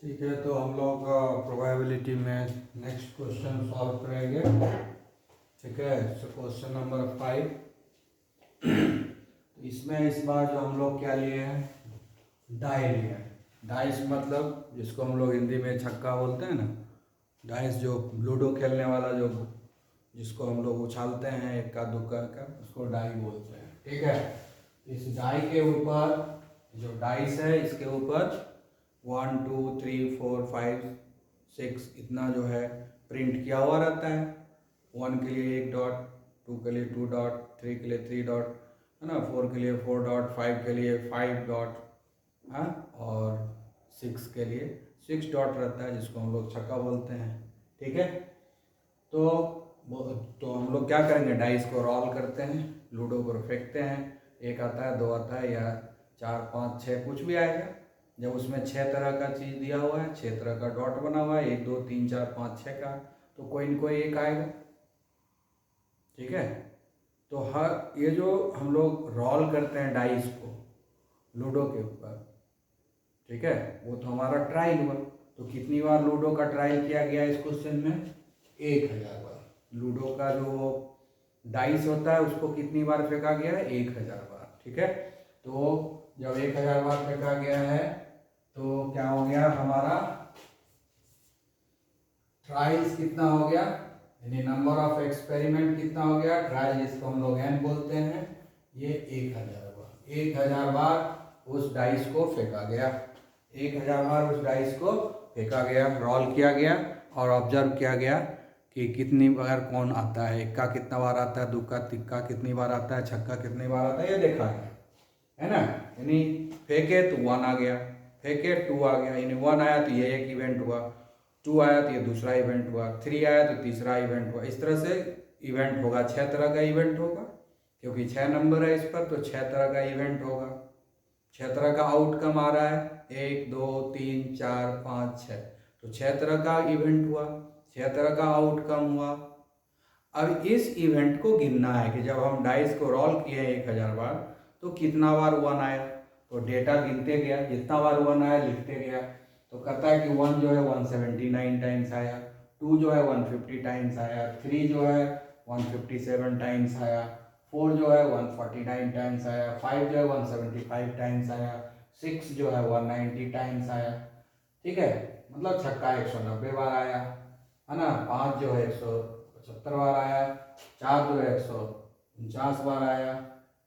ठीक है, तो हम लोग प्रोबेबिलिटी में नेक्स्ट क्वेश्चन सॉल्व करेंगे। ठीक है, सो क्वेश्चन नंबर 5। तो इसमें इस बार जो हम लोग क्या लिए हैं, डाई लिए हैं। डाइस मतलब जिसको हम लोग हिंदी में छक्का बोलते हैं ना, डाइस जो लूडो खेलने वाला जो जिसको हम लोग उछालते हैं इक्का दुक्का का, उसको डाई बोलते हैं। ठीक है, इस डाई के ऊपर जो डाइस है इसके ऊपर 1 2 3 4 5 6 इतना जो है प्रिंट किया हुआ रहता है। 1 के लिए 1 डॉट, 2 के लिए 2 डॉट, 3 के लिए 3 डॉट, है ना, 4 के लिए 4 डॉट, 5 के लिए 5 डॉट, हाँ, और 6 के लिए 6 डॉट रहता है जिसको हम लोग छक्का बोलते हैं। ठीक है, तो तो हम लोग क्या करेंगे, डाइस को रोल करते हैं, लूडो को फेंकते हैं। एक आता है, दो आता है, या 4 5 6 कुछ भी आएगा। जब उसमें 6 तरह का चीज़ दिया हुआ है, 6 तरह का डॉट बना हुआ है, 1 2 3 4 5 6 का, तो कोई न कोई एक आएगा। ठीक है, तो हर ये जो हम लोग रोल करते हैं डाइस को लूडो के ऊपर, ठीक है, वो तो हमारा ट्रायल हुआ। तो कितनी बार लूडो का ट्रायल किया गया इस क्वेश्चन में? 1000 बार। लूडो का जो डाइस होता है उसको कितनी बार फेंका गया है? 1000 बार। ठीक है, तो जब 1000 बार फेंका गया है तो क्या हो गया हमारा ट्रायल्स कितना हो गया, यानी नंबर ऑफ एक्सपेरिमेंट कितना हो गया, ट्रायल जिसको हम लोग एन बोलते हैं, ये 1000 बार। 1000 बार उस डाइस को फेंका गया, 1000 बार उस डाइस को फेंका गया, रोल किया गया और ऑब्जर्व किया गया कि कितनी बार कौन आता है, इक्का कितना बार आता है, दुक्का तिक्का कितनी बार आता है, छक्का कितनी बार आता है, ये देखा गया, है ना। यानी फेंके तो 1 आ गया, फेंके 2 आ गया, यानी 1 आया तो ये एक इवेंट हुआ, 2 आया तो ये दूसरा इवेंट हुआ, 3 आया तो तीसरा इवेंट हुआ। इस तरह से इवेंट होगा, 6 तरह का इवेंट होगा, क्योंकि 6 नंबर है इस पर, तो 6 तरह का इवेंट होगा। 6 तरह का आउटकम आ रहा है, 1 2 3 4 5 6, तो 6 तरह का इवेंट हुआ, 6 तरह का आउटकम हुआ। अब इस इवेंट को गिनना है कि जब हम डाइस को रोल किए 1000 बार तो कितना बार 1 आया, तो डेटा गिनते गया, जितना बार 1 आया लिखते गया। तो कहता है कि 1 जो है 179 टाइम्स आया, 2 जो है 150 टाइम्स आया, 3 जो है 157 टाइम्स आया, 4 जो है 149 टाइम्स आया, 5 जो है 175 टाइम्स आया, 6 जो है 190 टाइम्स आया। ठीक है, मतलब छक्का 190 बार आया, है ना। 5 जो है 175 बार आया, 4 जो है 149 बार आया,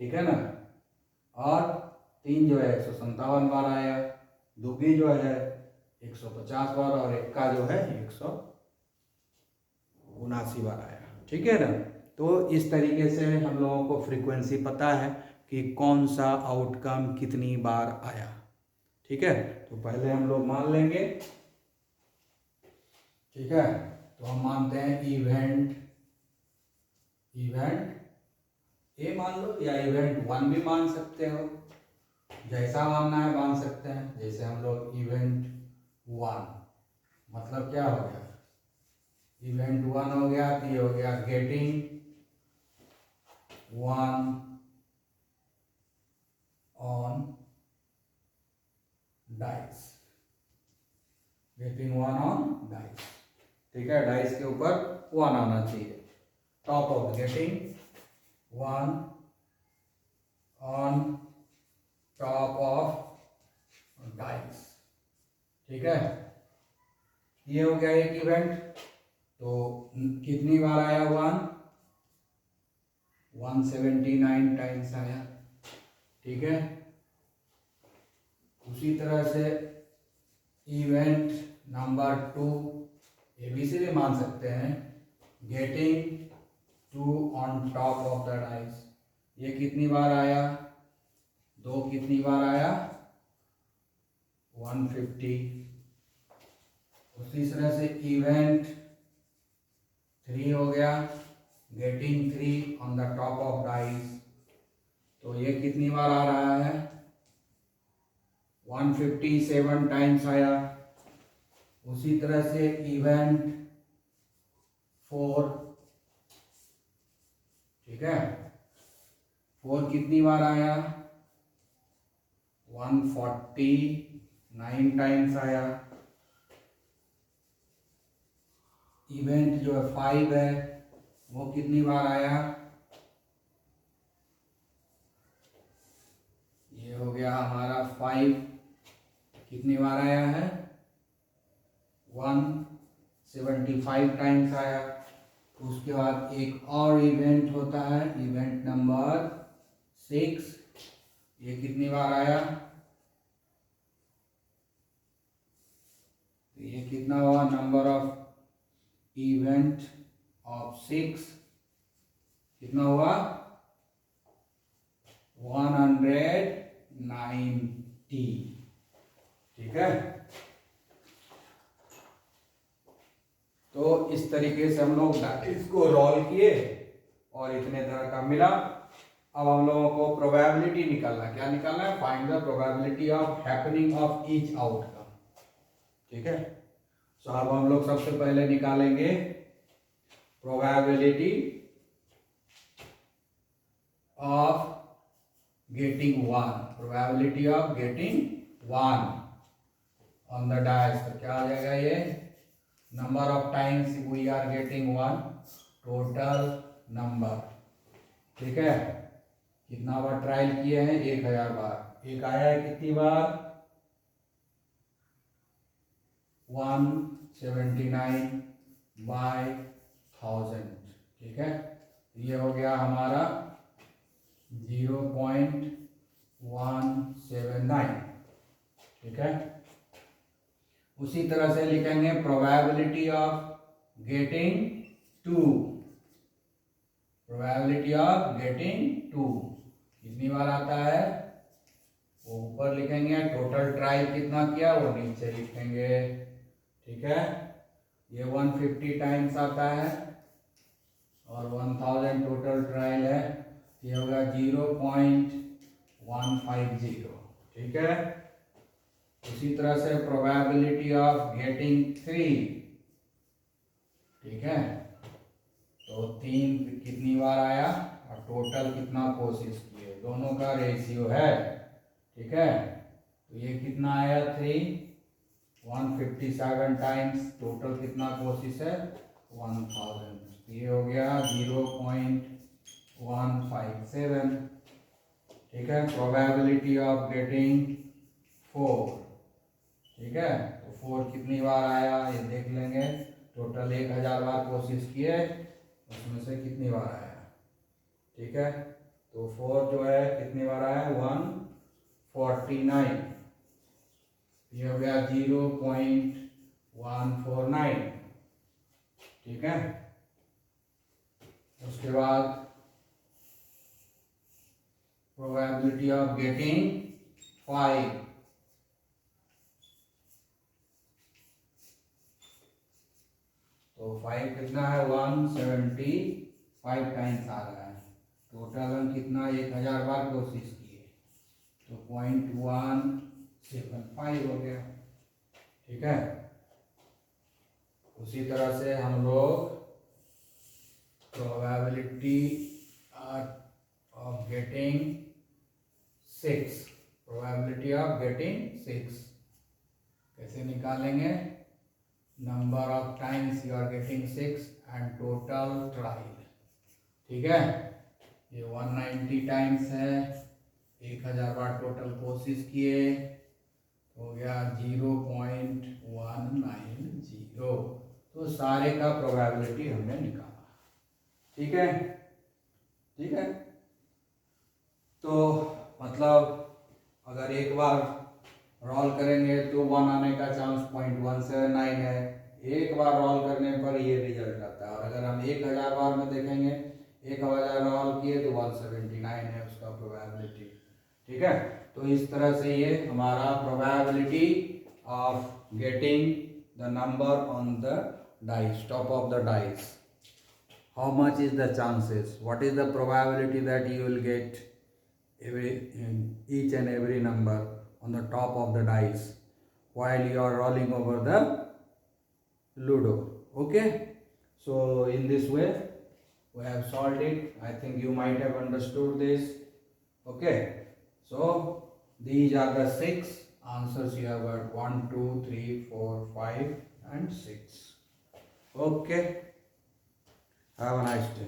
ठीक है ना, और 3 जो है 157 बार आया, दुगी जो है 150 बार, और इक्का जो है 179 बार आया। ठीक है ना, तो इस तरीके से हम लोगों को फ्रीक्वेंसी पता है कि कौन सा आउटकम कितनी बार आया। ठीक है, तो पहले हम लोग मान लेंगे। ठीक है, तो हम मानते हैं इवेंट ए मान लो, या इवेंट 1 भी मान सकते हो, जैसा मानना है मान सकते हैं। जैसे हम लोग इवेंट 1 मतलब क्या हो गया, इवेंट 1 हो गया तो ये हो गया getting 1 on dice, getting 1 on dice. ठीक है, डाइस के ऊपर 1 आना चाहिए, top of getting 1 on top of dice. ठीक है, ये हो गया एक इवेंट। तो कितनी बार आया 1? 179 टाइम्स आया। ठीक है, उसी तरह से इवेंट नंबर 2 ये भी से भी मान सकते हैं, getting 2 on top of the dice. ये कितनी बार आया? 2 कितनी बार आया? 150। उसी तरह से इवेंट 3 हो गया, getting 3 on the top of dice. तो ये कितनी बार आ रहा है? 157 टाइम्स आया। उसी तरह से इवेंट 4, ठीक है, 4 कितनी बार आया? 149 टाइम्स आया। इवेंट जो है 5 है वो कितनी बार आया, ये हो गया हमारा 5 कितनी बार आया है, 175 टाइम्स आया। उसके बाद एक और इवेंट होता है, इवेंट नंबर 6, ये कितनी बार आया, तो ये कितना हुआ, नंबर ऑफ इवेंट ऑफ 6 कितना हुआ, 190। ठीक है, तो इस तरीके से हम लोग इसको रोल किए और इतने तरह का मिला। अब हम लोगों को प्रोबेबिलिटी निकालना, क्या निकालना है, find the probability of happening of each outcome. ठीक है, सो अब हम लोग सबसे पहले निकालेंगे probability of getting 1, probability of getting 1 on the dice. तो क्या आ जाएगा, ये number of times we are getting 1, total number. ठीक है, कितना बार ट्रायल किए हैं, 1000 बार। एक आया है कितनी बार, 179/1000। ठीक है, ये हो गया हमारा 0.179। ठीक है, उसी तरह से लिखेंगे probability of getting 2, probability of getting 2 कितनी बार आता है, वो ऊपर लिखेंगे, टोटल ट्रायल कितना किया वो नीचे लिखेंगे। ठीक है, ये 150 टाइम्स आता है और 1000 टोटल ट्रायल है, ये होगा 0.150। ठीक है, उसी तरह से प्रोबेबिलिटी ऑफ गेटिंग 3। ठीक है, तो 3 कितनी बार आया और टोटल कितना कोशिश किए, दोनों का रेशियो है। ठीक है, तो ये कितना आया 3, 157 टाइम्स, टोटल कितना कोशिश है 1000। तो ये हो गया 0.157। ठीक है, प्रोबेबिलिटी ऑफ गेटिंग 4। ठीक है, तो 4 कितनी बार आया ये देख लेंगे, टोटल 1000 बार कोशिश किए, उसमें से कितनी बार आया। ठीक है, तो 4 जो है कितनी बार आया, 149। ये हो गया 0.149। ठीक है, उसके बाद प्रोबेबिलिटी ऑफ गेटिंग 5। तो 5 कितना है, 175 टाइम्स आ रहा है। टोटल हम कितना 1000 बार कोशिश किए, तो 0.175 हो गया। ठीक है, उसी तरह से हम लोग probability of getting 6, probability of getting 6 कैसे निकालेंगे, number of times you are getting 6 and total trial. ठीक है, ये 190 टाइम्स है, 1000 बार टोटल कोशिश किए, हो गया 0.190। तो सारे का प्रोबेबिलिटी हमने निकाला। ठीक है, ठीक है, तो मतलब अगर एक बार रोल करेंगे तो 1 आने का चांस 0.179 है, एक बार रोल करने पर ये रिजल्ट आता है। और अगर हम 1000 बार में देखेंगे, 1000 रोल किए तो 179 है उसका प्रोबेबिलिटी। ठीक है, तो इस तरह से ये हमारा probability of getting the number on the dice, top of the dice, how much is the chances, what is the probability that you will get each and every number on the top of the dice while you are rolling over the ludo. Okay, so in this way we have solved it. I think you might have understood this. Okay, so these are the 6 answers you have got, 1 2 3 4 5 and 6. Okay, have a nice day.